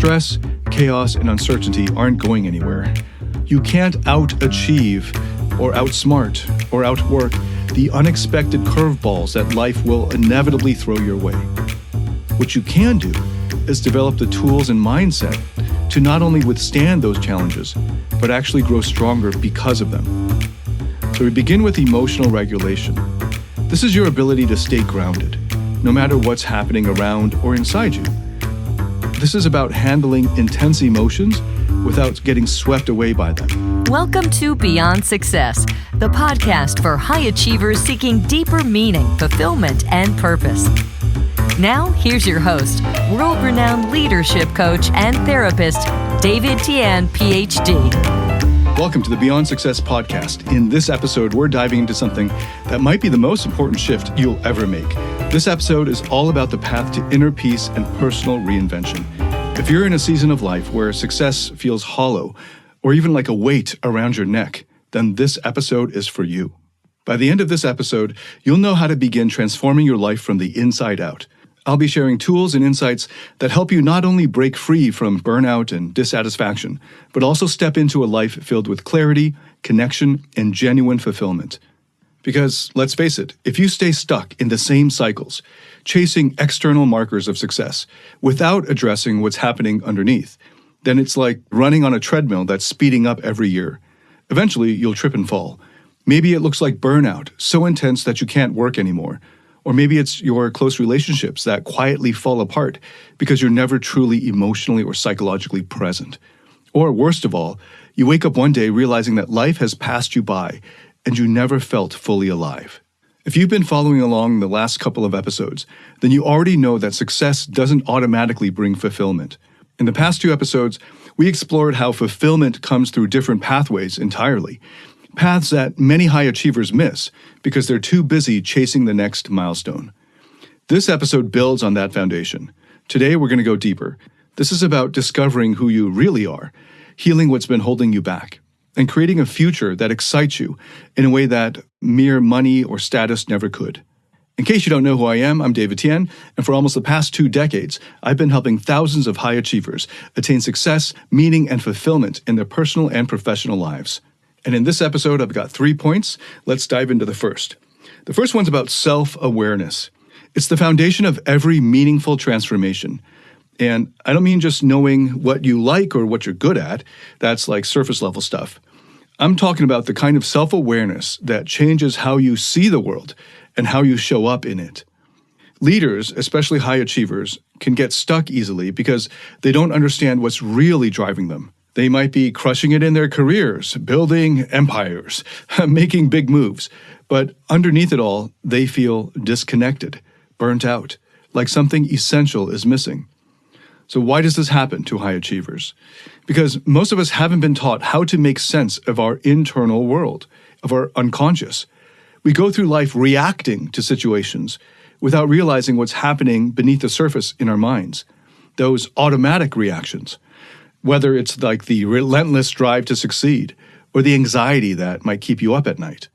stress, chaos, and uncertainty aren't going anywhere. You can't out-achieve or outsmart or outwork the unexpected curveballs that life will inevitably throw your way. What you can do is develop the tools and mindset to not only withstand those challenges, but actually grow stronger because of them. So we begin with emotional regulation. This is your ability to stay grounded, no matter what's happening around or inside you. This is about handling intense emotions without getting swept away by them. Welcome to Beyond Success, the podcast for high achievers seeking deeper meaning, fulfillment, and purpose. Now, here's your host, world-renowned leadership coach and therapist, David Tian, PhD. Welcome to the Beyond Success podcast. In this episode, we're diving into something that might be the most important shift you'll ever make. This episode is all about the path to inner peace and personal reinvention. If you're in a season of life where success feels hollow, or even like a weight around your neck, then this episode is for you. By the end of this episode, you'll know how to begin transforming your life from the inside out. I'll be sharing tools and insights that help you not only break free from burnout and dissatisfaction, but also step into a life filled with clarity, connection, and genuine fulfillment. Because, let's face it, if you stay stuck in the same cycles, chasing external markers of success without addressing what's happening underneath, then it's like running on a treadmill that's speeding up every year. Eventually, you'll trip and fall. Maybe it looks like burnout, so intense that you can't work anymore. Or maybe it's your close relationships that quietly fall apart because you're never truly emotionally or psychologically present. Or worst of all, you wake up one day realizing that life has passed you by and you never felt fully alive. If you've been following along the last couple of episodes, then you already know that success doesn't automatically bring fulfillment. In the past two episodes, we explored how fulfillment comes through different pathways entirely. Paths that many high achievers miss because they're too busy chasing the next milestone. This episode builds on that foundation. Today, we're going to go deeper. This is about discovering who you really are, healing what's been holding you back, and creating a future that excites you in a way that mere money or status never could. In case you don't know who I am, I'm David Tian, and for almost the past 2 decades, I've been helping thousands of high achievers attain success, meaning, and fulfillment in their personal and professional lives. And in this episode, I've got 3 points. Let's dive into the first. The first one's about self-awareness. It's the foundation of every meaningful transformation. And I don't mean just knowing what you like or what you're good at. That's like surface level stuff. I'm talking about the kind of self-awareness that changes how you see the world and how you show up in it. Leaders, especially high achievers, can get stuck easily because they don't understand what's really driving them. They might be crushing it in their careers, building empires, making big moves, but underneath it all, they feel disconnected, burnt out, like something essential is missing. So why does this happen to high achievers? Because most of us haven't been taught how to make sense of our internal world, of our unconscious. We go through life reacting to situations without realizing what's happening beneath the surface in our minds, those automatic reactions. Whether it's like the relentless drive to succeed, or the anxiety that might keep you up at night,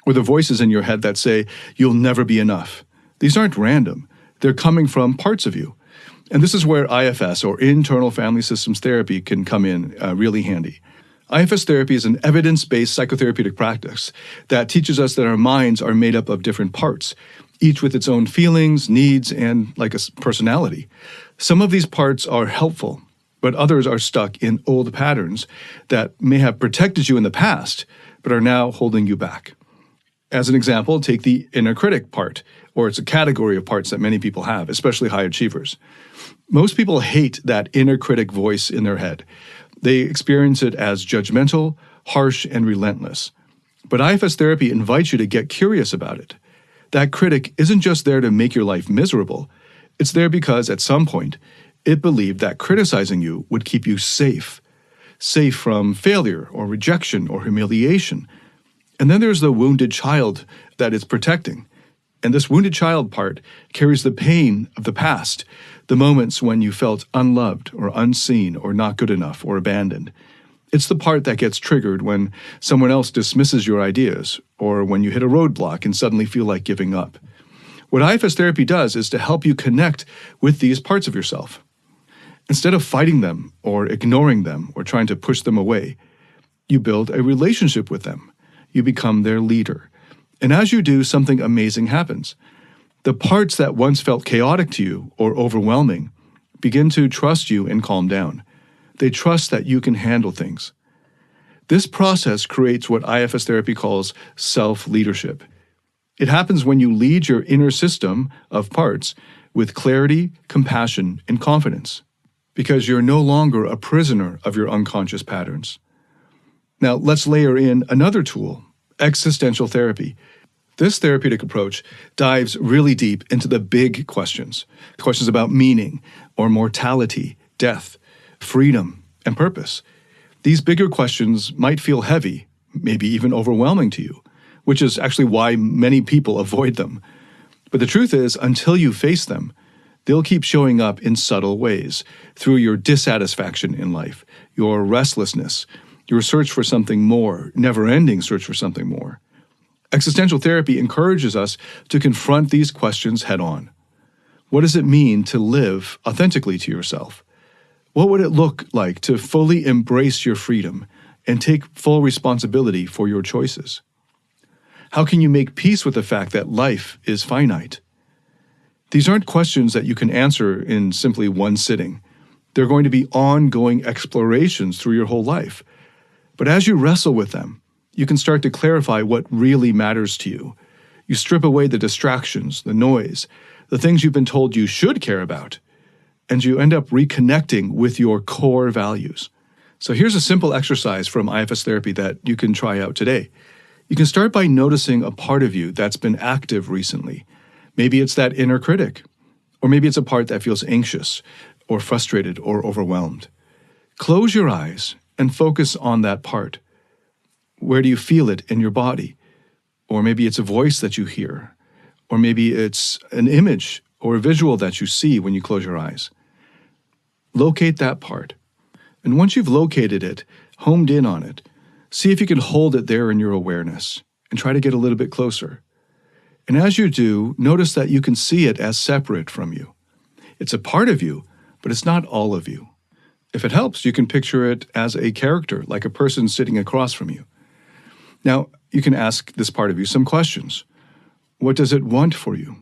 or the voices in your head that say, you'll never be enough. These aren't random. They're coming from parts of you. And this is where IFS, or Internal Family Systems Therapy, can come in really handy. IFS therapy is an evidence-based psychotherapeutic practice that teaches us that our minds are made up of different parts, each with its own feelings, needs, and like a personality. Some of these parts are helpful, but others are stuck in old patterns that may have protected you in the past, but are now holding you back. As an example, take the inner critic part, or it's a category of parts that many people have, especially high achievers. Most people hate that inner critic voice in their head. They experience it as judgmental, harsh, and relentless. But IFS therapy invites you to get curious about it. That critic isn't just there to make your life miserable. It's there because, at some point, it believed that criticizing you would keep you safe from failure or rejection or humiliation. And then there's the wounded child that it's protecting. And this wounded child part carries the pain of the past, the moments when you felt unloved or unseen or not good enough or abandoned. It's the part that gets triggered when someone else dismisses your ideas or when you hit a roadblock and suddenly feel like giving up. What IFS therapy does is to help you connect with these parts of yourself. Instead of fighting them or ignoring them or trying to push them away, you build a relationship with them. You become their leader. And as you do, something amazing happens. The parts that once felt chaotic to you or overwhelming begin to trust you and calm down. They trust that you can handle things. This process creates what IFS therapy calls self-leadership. It happens when you lead your inner system of parts with clarity, compassion, and confidence, because you're no longer a prisoner of your unconscious patterns. Now, let's layer in another tool, existential therapy. This therapeutic approach dives really deep into the big questions about meaning or mortality, death, freedom, and purpose. These bigger questions might feel heavy, maybe even overwhelming to you, which is actually why many people avoid them. But the truth is, until you face them, they'll keep showing up in subtle ways through your dissatisfaction in life, your restlessness, your search for something more, never-ending search for something more. Existential therapy encourages us to confront these questions head-on. What does it mean to live authentically to yourself? What would it look like to fully embrace your freedom and take full responsibility for your choices? How can you make peace with the fact that life is finite? These aren't questions that you can answer in simply one sitting. They're going to be ongoing explorations through your whole life. But as you wrestle with them, you can start to clarify what really matters to you. You strip away the distractions, the noise, the things you've been told you should care about, and you end up reconnecting with your core values. So here's a simple exercise from IFS therapy that you can try out today. You can start by noticing a part of you that's been active recently. Maybe it's that inner critic, or maybe it's a part that feels anxious or frustrated or overwhelmed. Close your eyes and focus on that part. Where do you feel it in your body? Or maybe it's a voice that you hear, or maybe it's an image or a visual that you see when you close your eyes. Locate that part. And once you've located it, homed in on it, see if you can hold it there in your awareness and try to get a little bit closer. And as you do, notice that you can see it as separate from you. It's a part of you, but it's not all of you. If it helps, you can picture it as a character, like a person sitting across from you. Now, you can ask this part of you some questions. What does it want for you?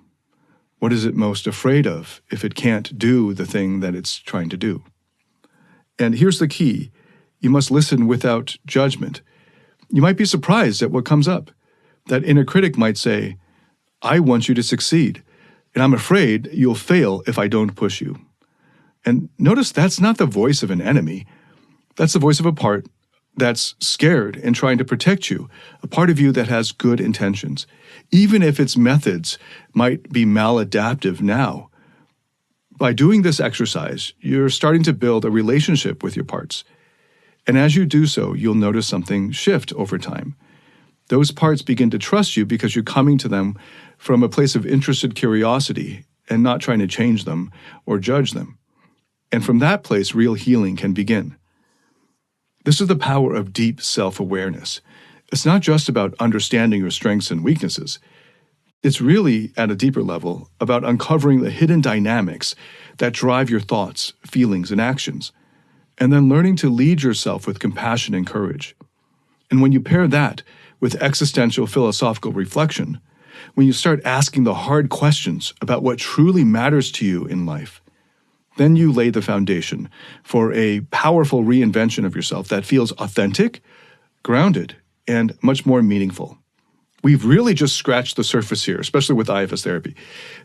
What is it most afraid of if it can't do the thing that it's trying to do? And here's the key. You must listen without judgment. You might be surprised at what comes up. That inner critic might say, I want you to succeed, and I'm afraid you'll fail if I don't push you. And notice that's not the voice of an enemy. That's the voice of a part that's scared and trying to protect you, a part of you that has good intentions, even if its methods might be maladaptive now. By doing this exercise, you're starting to build a relationship with your parts. And as you do so, you'll notice something shift over time. Those parts begin to trust you because you're coming to them from a place of interested curiosity and not trying to change them or judge them. And from that place, real healing can begin. This is the power of deep self-awareness. It's not just about understanding your strengths and weaknesses. It's really, at a deeper level, about uncovering the hidden dynamics that drive your thoughts, feelings, and actions, and then learning to lead yourself with compassion and courage. And when you pair that with existential philosophical reflection, when you start asking the hard questions about what truly matters to you in life, then you lay the foundation for a powerful reinvention of yourself that feels authentic, grounded, and much more meaningful. We've really just scratched the surface here, especially with IFS therapy.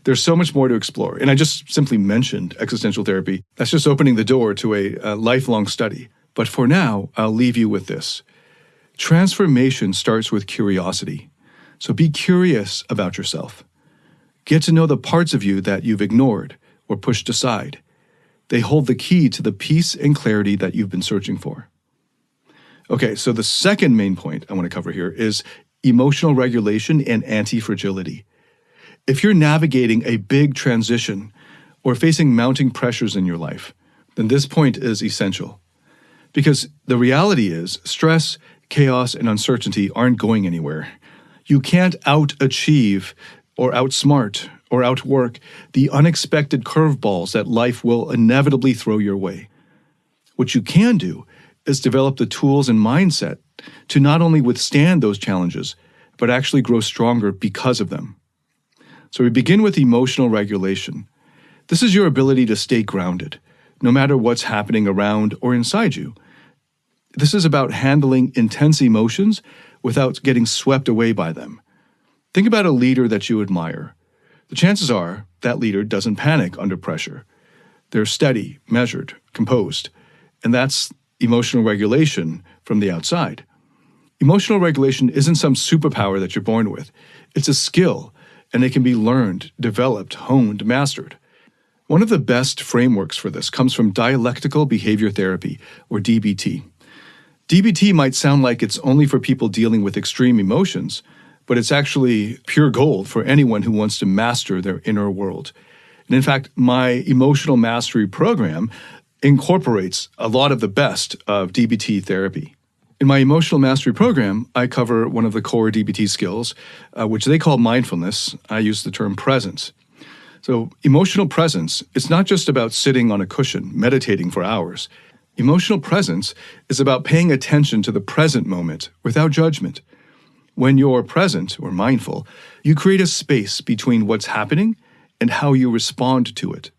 There's so much more to explore. And I just simply mentioned existential therapy. That's just opening the door to a lifelong study. But for now, I'll leave you with this. Transformation starts with curiosity. So be curious about yourself. Get to know the parts of you that you've ignored or pushed aside. They hold the key to the peace and clarity that you've been searching for. Okay, so the second main point I want to cover here is emotional regulation and anti-fragility. If you're navigating a big transition or facing mounting pressures in your life, then this point is essential. Because the reality is, stress, chaos, and uncertainty aren't going anywhere. You can't out-achieve or outsmart or outwork the unexpected curveballs that life will inevitably throw your way. What you can do is develop the tools and mindset to not only withstand those challenges, but actually grow stronger because of them. So we begin with emotional regulation. This is your ability to stay grounded, no matter what's happening around or inside you. This is about handling intense emotions without getting swept away by them. Think about a leader that you admire. The chances are that leader doesn't panic under pressure. They're steady, measured, composed, and that's emotional regulation from the outside. Emotional regulation isn't some superpower that you're born with. It's a skill, and it can be learned, developed, honed, mastered. One of the best frameworks for this comes from dialectical behavior therapy, or DBT. DBT might sound like it's only for people dealing with extreme emotions, but it's actually pure gold for anyone who wants to master their inner world. And in fact, my emotional mastery program incorporates a lot of the best of DBT therapy. In my emotional mastery program, I cover one of the core DBT skills, which they call mindfulness. I use the term presence. So emotional presence, it's not just about sitting on a cushion, meditating for hours. Emotional presence is about paying attention to the present moment without judgment. When you're present or mindful, you create a space between what's happening and how you respond to it.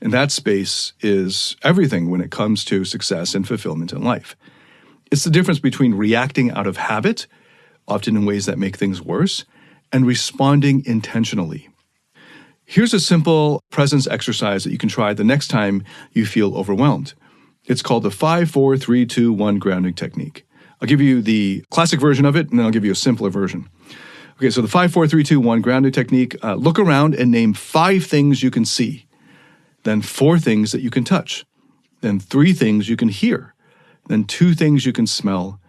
And that space is everything when it comes to success and fulfillment in life. It's the difference between reacting out of habit, often in ways that make things worse, and responding intentionally. Here's a simple presence exercise that you can try the next time you feel overwhelmed. It's called the 5-4-3-2-1 grounding technique. I'll give you the classic version of it, and then I'll give you a simpler version. Okay, so the 5-4-3-2-1 grounding technique, look around and name 5 things you can see, then 4 things that you can touch, then 3 things you can hear, then 2 things you can smell,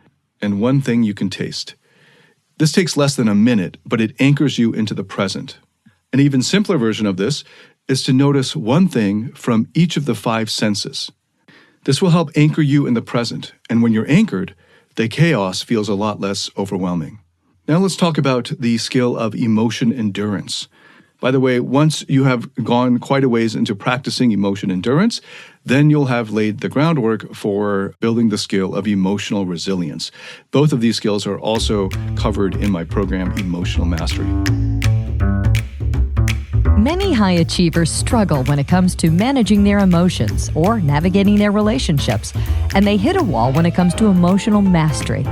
and 1 thing you can taste. This takes less than a minute, but it anchors you into the present. An even simpler version of this is to notice 1 thing from each of the 5 senses. This will help anchor you in the present, and when you're anchored, the chaos feels a lot less overwhelming. Now let's talk about the skill of emotion endurance. By the way, once you have gone quite a ways into practicing emotion endurance, then you'll have laid the groundwork for building the skill of emotional resilience. Both of these skills are also covered in my program, Emotional Mastery. Many high achievers struggle when it comes to managing their emotions or navigating their relationships, and they hit a wall when it comes to emotional mastery.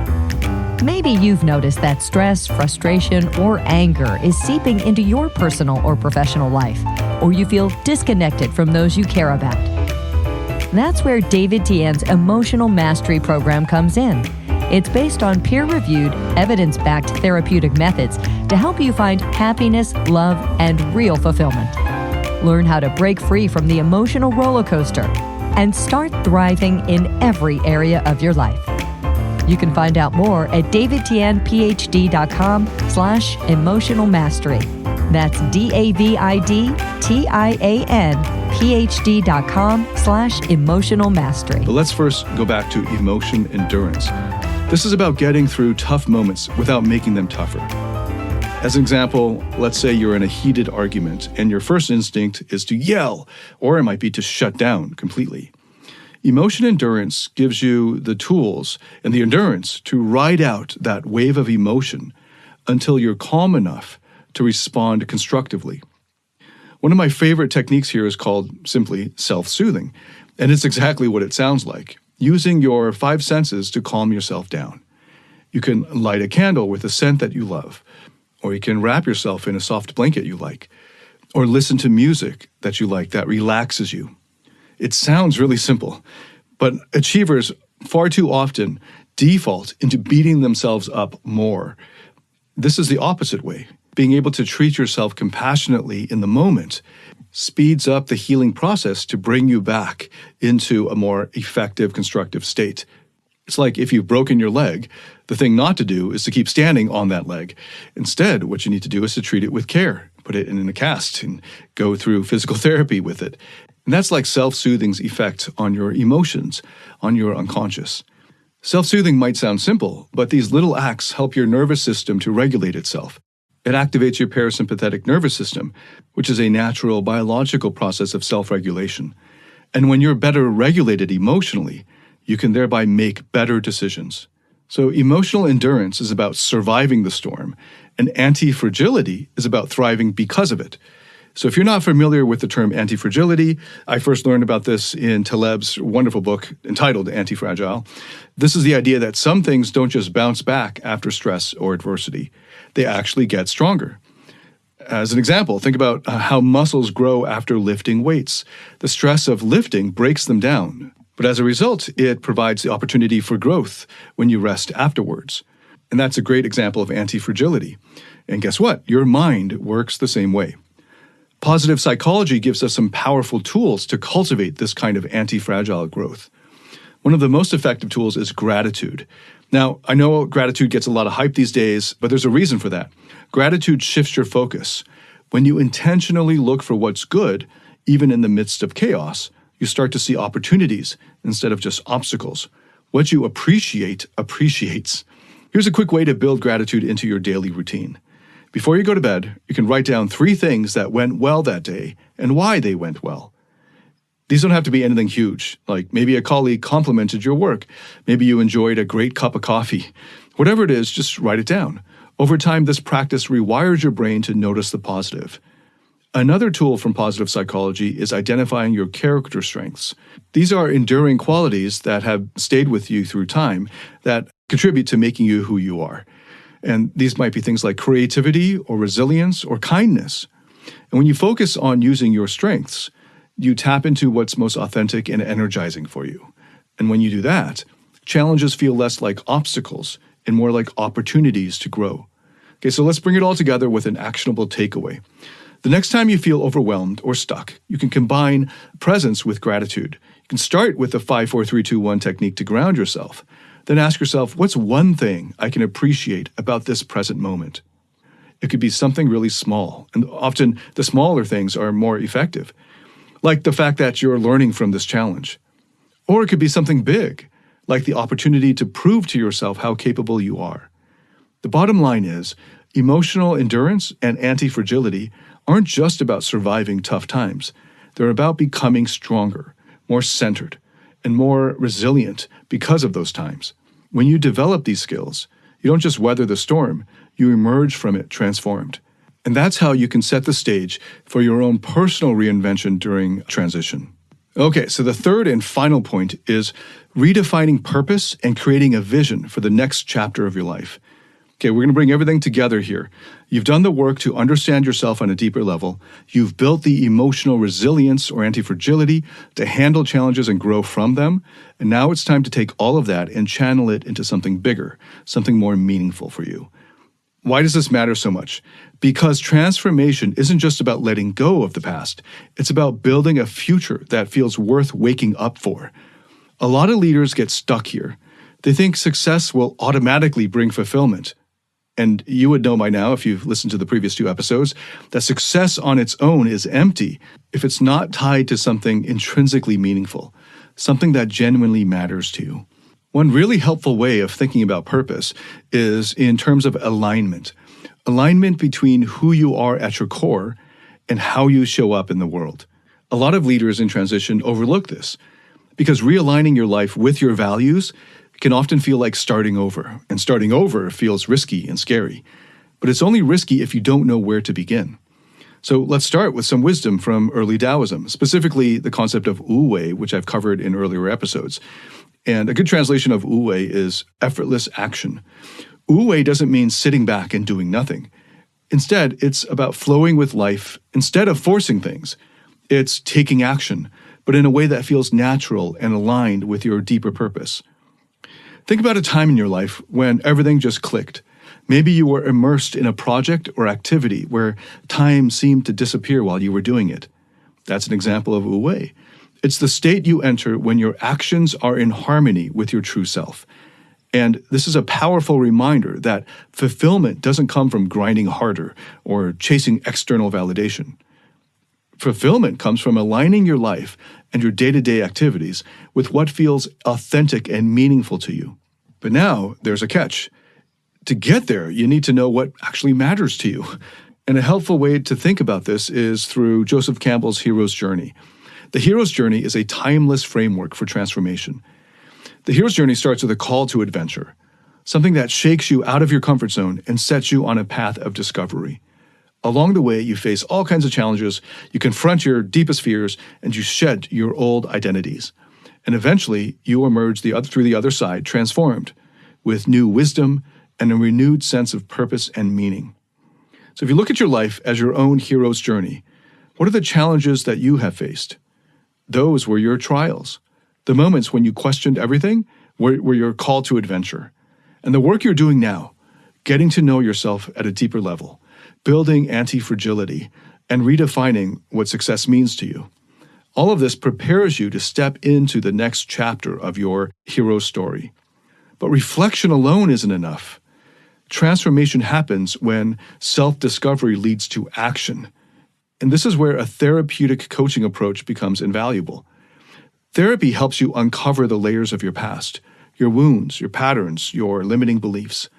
Maybe you've noticed that stress, frustration, or anger is seeping into your personal or professional life, or you feel disconnected from those you care about. That's where David Tien's Emotional Mastery Program comes in. It's based on peer-reviewed, evidence-backed therapeutic methods to help you find happiness, love, and real fulfillment. Learn how to break free from the emotional roller coaster and start thriving in every area of your life. You can find out more at davidtianphd.com/emotional mastery. That's DAVIDTIANPHD.com/emotional mastery. But let's first go back to emotion endurance. This is about getting through tough moments without making them tougher. As an example, let's say you're in a heated argument and your first instinct is to yell, or it might be to shut down completely. Emotion endurance gives you the tools and the endurance to ride out that wave of emotion until you're calm enough to respond constructively. One of my favorite techniques here is called simply self-soothing, and it's exactly what it sounds like, using your 5 senses to calm yourself down. You can light a candle with a scent that you love, or you can wrap yourself in a soft blanket you like, or listen to music that you like that relaxes you. It sounds really simple, but achievers far too often default into beating themselves up more. This is the opposite way. Being able to treat yourself compassionately in the moment speeds up the healing process to bring you back into a more effective, constructive state. It's like if you've broken your leg, the thing not to do is to keep standing on that leg. Instead, what you need to do is to treat it with care, put it in a cast, and go through physical therapy with it. And that's like self-soothing's effect on your emotions, on your unconscious. Self-soothing might sound simple, but these little acts help your nervous system to regulate itself. It activates your parasympathetic nervous system, which is a natural biological process of self-regulation. And when you're better regulated emotionally, you can thereby make better decisions. So emotional endurance is about surviving the storm, and anti-fragility is about thriving because of it. So if you're not familiar with the term anti-fragility, I first learned about this in Taleb's wonderful book entitled Anti-Fragile. This is the idea that some things don't just bounce back after stress or adversity. They actually get stronger. As an example, think about how muscles grow after lifting weights. The stress of lifting breaks them down, but as a result, it provides the opportunity for growth when you rest afterwards. And that's a great example of anti-fragility. And guess what? Your mind works the same way. Positive psychology gives us some powerful tools to cultivate this kind of anti-fragile growth. One of the most effective tools is gratitude. Now, I know gratitude gets a lot of hype these days, but there's a reason for that. Gratitude shifts your focus. When you intentionally look for what's good, even in the midst of chaos, you start to see opportunities instead of just obstacles. What you appreciate appreciates. Here's a quick way to build gratitude into your daily routine. Before you go to bed, you can write down 3 things that went well that day and why they went well. These don't have to be anything huge, like maybe a colleague complimented your work, maybe you enjoyed a great cup of coffee. Whatever it is, just write it down. Over time, this practice rewires your brain to notice the positive. Another tool from positive psychology is identifying your character strengths. These are enduring qualities that have stayed with you through time that contribute to making you who you are. And these might be things like creativity or resilience or kindness. And when you focus on using your strengths, you tap into what's most authentic and energizing for you. And when you do that, challenges feel less like obstacles and more like opportunities to grow. Okay, so let's bring it all together with an actionable takeaway. The next time you feel overwhelmed or stuck, you can combine presence with gratitude. You can start with the 5-4-3-2-1 technique to ground yourself. Then ask yourself, what's one thing I can appreciate about this present moment? It could be something really small, and often the smaller things are more effective, like the fact that you're learning from this challenge. Or it could be something big, like the opportunity to prove to yourself how capable you are. The bottom line is, emotional endurance and anti-fragility aren't just about surviving tough times. They're about becoming stronger, more centered, and more resilient because of those times. When you develop these skills, you don't just weather the storm, you emerge from it transformed. And that's how you can set the stage for your own personal reinvention during transition. Okay, so the third and final point is redefining purpose and creating a vision for the next chapter of your life. Okay, we're going to bring everything together here. You've done the work to understand yourself on a deeper level. You've built the emotional resilience or anti-fragility to handle challenges and grow from them. And now it's time to take all of that and channel it into something bigger, something more meaningful for you. Why does this matter so much? Because transformation isn't just about letting go of the past. It's about building a future that feels worth waking up for. A lot of leaders get stuck here. They think success will automatically bring fulfillment. And you would know by now, if you've listened to the previous 2 episodes, that success on its own is empty if it's not tied to something intrinsically meaningful, something that genuinely matters to you. One really helpful way of thinking about purpose is in terms of alignment. Alignment between who you are at your core and how you show up in the world. A lot of leaders in transition overlook this because realigning your life with your values can often feel like starting over, and starting over feels risky and scary. But it's only risky if you don't know where to begin. So let's start with some wisdom from early Taoism, specifically the concept of wu-wei, which I've covered in earlier episodes. And a good translation of wu-wei is effortless action. Wu-wei doesn't mean sitting back and doing nothing. Instead, it's about flowing with life instead of forcing things. It's taking action, but in a way that feels natural and aligned with your deeper purpose. Think about a time in your life when everything just clicked. Maybe you were immersed in a project or activity where time seemed to disappear while you were doing it. That's an example of wu-wei. It's the state you enter when your actions are in harmony with your true self. And this is a powerful reminder that fulfillment doesn't come from grinding harder or chasing external validation. Fulfillment comes from aligning your life and your day-to-day activities with what feels authentic and meaningful to you. But now there's a catch. to get there, you need to know what actually matters to you. And a helpful way to think about this is through Joseph Campbell's Hero's Journey. The Hero's Journey is a timeless framework for transformation. The Hero's Journey starts with a call to adventure, something that shakes you out of your comfort zone and sets you on a path of discovery. Along the way, you face all kinds of challenges, you confront your deepest fears, and you shed your old identities. And eventually, you emerge through the other side transformed, with new wisdom and a renewed sense of purpose and meaning. So if you look at your life as your own hero's journey, what are the challenges that you have faced? Those were your trials. The moments when you questioned everything were your call to adventure. And the work you're doing now, getting to know yourself at a deeper level, building anti-fragility, and redefining what success means to you. All of this prepares you to step into the next chapter of your hero story. But reflection alone isn't enough. Transformation happens when self-discovery leads to action. And this is where a therapeutic coaching approach becomes invaluable. Therapy helps you uncover the layers of your past, your wounds, your patterns, your limiting beliefs.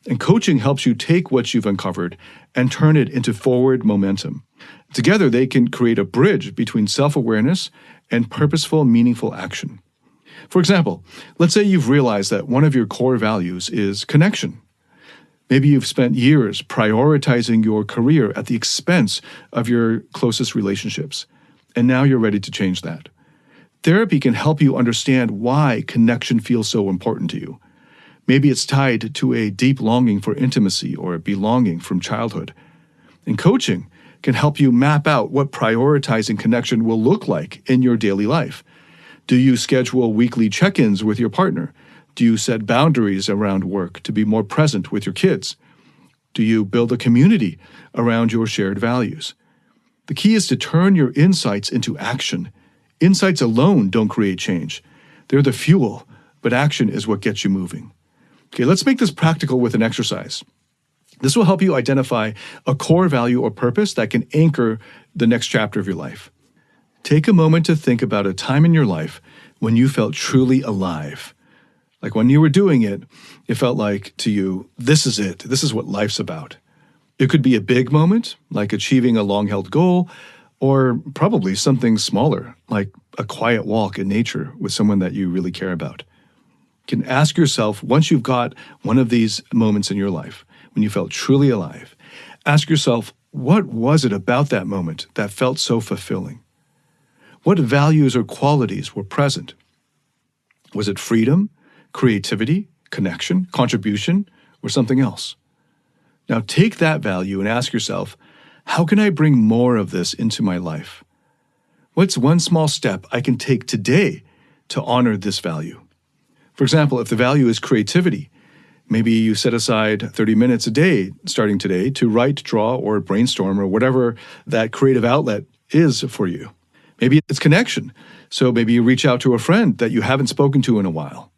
And coaching helps you take what you've uncovered and turn it into forward momentum. Together, they can create a bridge between self-awareness and purposeful, meaningful action. For example, let's say you've realized that one of your core values is connection. Maybe you've spent years prioritizing your career at the expense of your closest relationships, and now you're ready to change that. Therapy can help you understand why connection feels so important to you. Maybe it's tied to a deep longing for intimacy or belonging from childhood. And coaching can help you map out what prioritizing connection will look like in your daily life. Do you schedule weekly check-ins with your partner? Do you set boundaries around work to be more present with your kids? Do you build a community around your shared values? The key is to turn your insights into action. Insights alone don't create change. They're the fuel, but action is what gets you moving. Okay, let's make this practical with an exercise. This will help you identify a core value or purpose that can anchor the next chapter of your life. Take a moment to think about a time in your life when you felt truly alive. Like when you were doing it, it felt like to you, this is it. This is what life's about. It could be a big moment, like achieving a long-held goal, or probably something smaller, like a quiet walk in nature with someone that you really care about. You can ask yourself, once you've got one of these moments in your life, when you felt truly alive, ask yourself, what was it about that moment that felt so fulfilling? What values or qualities were present? Was it freedom, creativity, connection, contribution, or something else? Now take that value and ask yourself, how can I bring more of this into my life? What's one small step I can take today to honor this value? For example, if the value is creativity, maybe you set aside 30 minutes a day starting today to write, draw, or brainstorm, or whatever that creative outlet is for you. Maybe it's connection, so maybe you reach out to a friend that you haven't spoken to in a while.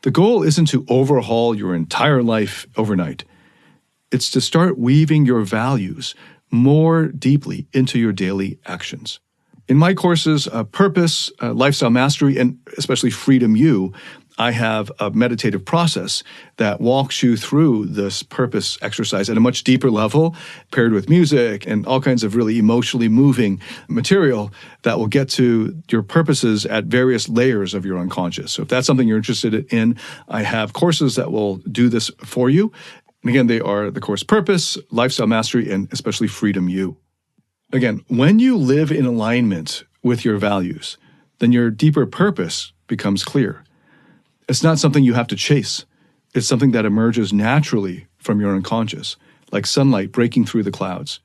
The goal isn't to overhaul your entire life overnight. It's to start weaving your values more deeply into your daily actions. In my courses, Purpose, Lifestyle Mastery, and especially Freedom You, I have a meditative process that walks you through this purpose exercise at a much deeper level, paired with music and all kinds of really emotionally moving material that will get to your purposes at various layers of your unconscious. So if that's something you're interested in, I have courses that will do this for you. And again, they are the course Purpose, Lifestyle Mastery, and especially Freedom You. Again, when you live in alignment with your values, then your deeper purpose becomes clear. It's not something you have to chase. It's something that emerges naturally from your unconscious, like sunlight breaking through the clouds.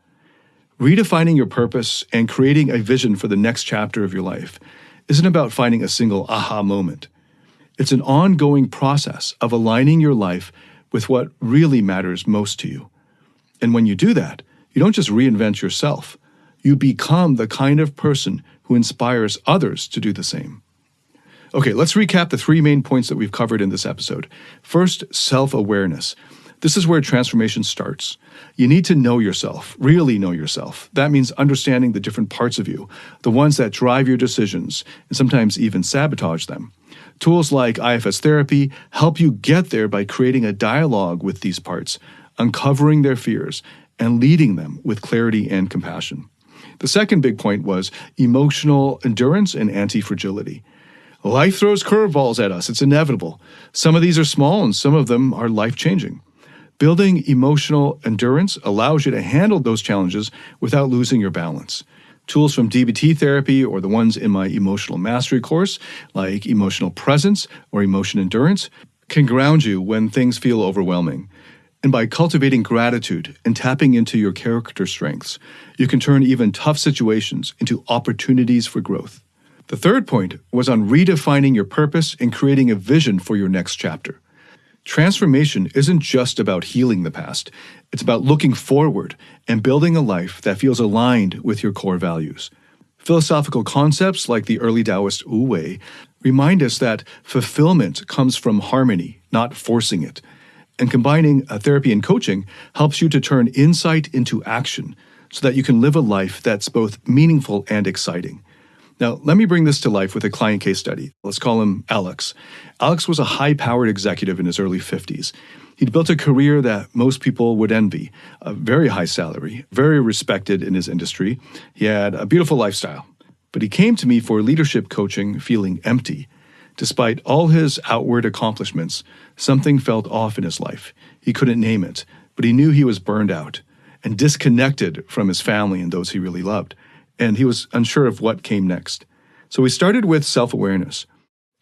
Redefining your purpose and creating a vision for the next chapter of your life isn't about finding a single aha moment. It's an ongoing process of aligning your life with what really matters most to you. And when you do that, you don't just reinvent yourself. You become the kind of person who inspires others to do the same. Okay, let's recap the 3 main points that we've covered in this episode. First, self-awareness. This is where transformation starts. You need to know yourself, really know yourself. That means understanding the different parts of you, the ones that drive your decisions, and sometimes even sabotage them. Tools like IFS therapy help you get there by creating a dialogue with these parts, uncovering their fears, and leading them with clarity and compassion. The second big point was emotional endurance and anti-fragility. Life throws curveballs at us. It's inevitable. Some of these are small and some of them are life-changing. Building emotional endurance allows you to handle those challenges without losing your balance. Tools from DBT therapy or the ones in my emotional mastery course, like emotional presence or emotion endurance, can ground you when things feel overwhelming. And by cultivating gratitude and tapping into your character strengths, you can turn even tough situations into opportunities for growth. The third point was on redefining your purpose and creating a vision for your next chapter. Transformation isn't just about healing the past. It's about looking forward and building a life that feels aligned with your core values. Philosophical concepts like the early Taoist Wu Wei remind us that fulfillment comes from harmony, not forcing it. And combining therapy and coaching helps you to turn insight into action so that you can live a life that's both meaningful and exciting. Now, let me bring this to life with a client case study. Let's call him Alex. Alex was a high-powered executive in his early 50s. He'd built a career that most people would envy, a very high salary, very respected in his industry. He had a beautiful lifestyle. But he came to me for leadership coaching feeling empty. Despite all his outward accomplishments, something felt off in his life. He couldn't name it, but he knew he was burned out and disconnected from his family and those he really loved. And he was unsure of what came next. So we started with self-awareness.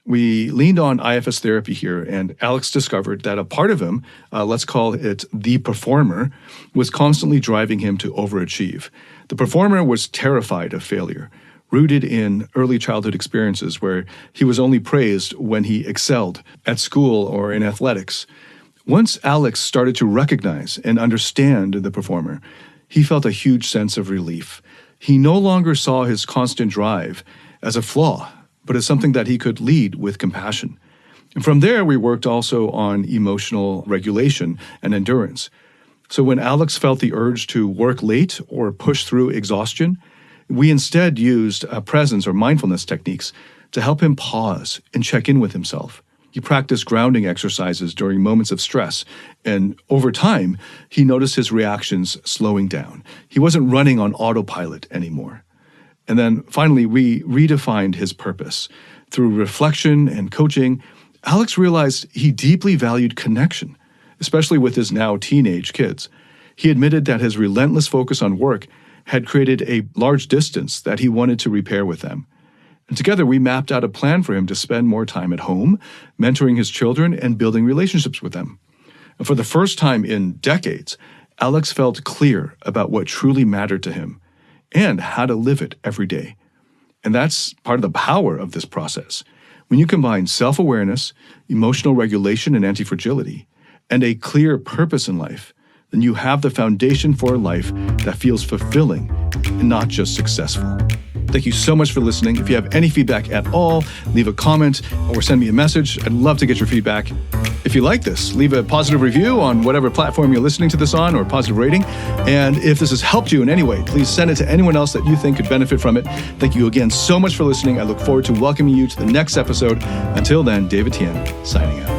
We leaned on IFS therapy here, and Alex discovered that a part of him, let's call it the performer, was constantly driving him to overachieve. The performer was terrified of failure, rooted in early childhood experiences where he was only praised when he excelled at school or in athletics. Once Alex started to recognize and understand the performer, he felt a huge sense of relief. He no longer saw his constant drive as a flaw, but as something that he could lead with compassion. And from there, we worked also on emotional regulation and endurance. So when Alex felt the urge to work late or push through exhaustion, we instead used presence or mindfulness techniques to help him pause and check in with himself. He practiced grounding exercises during moments of stress, and over time, he noticed his reactions slowing down. He wasn't running on autopilot anymore. And then finally, we redefined his purpose. Through reflection and coaching, Alex realized he deeply valued connection, especially with his now teenage kids. He admitted that his relentless focus on work had created a large distance that he wanted to repair with them. And together, we mapped out a plan for him to spend more time at home, mentoring his children and building relationships with them. And for the first time in decades, Alex felt clear about what truly mattered to him and how to live it every day. And that's part of the power of this process. When you combine self-awareness, emotional regulation and anti-fragility, and a clear purpose in life, then you have the foundation for a life that feels fulfilling and not just successful. Thank you so much for listening. If you have any feedback at all, leave a comment or send me a message. I'd love to get your feedback. If you like this, leave a positive review on whatever platform you're listening to this on, or a positive rating. And if this has helped you in any way, please send it to anyone else that you think could benefit from it. Thank you again so much for listening. I look forward to welcoming you to the next episode. Until then, David Tien, signing out.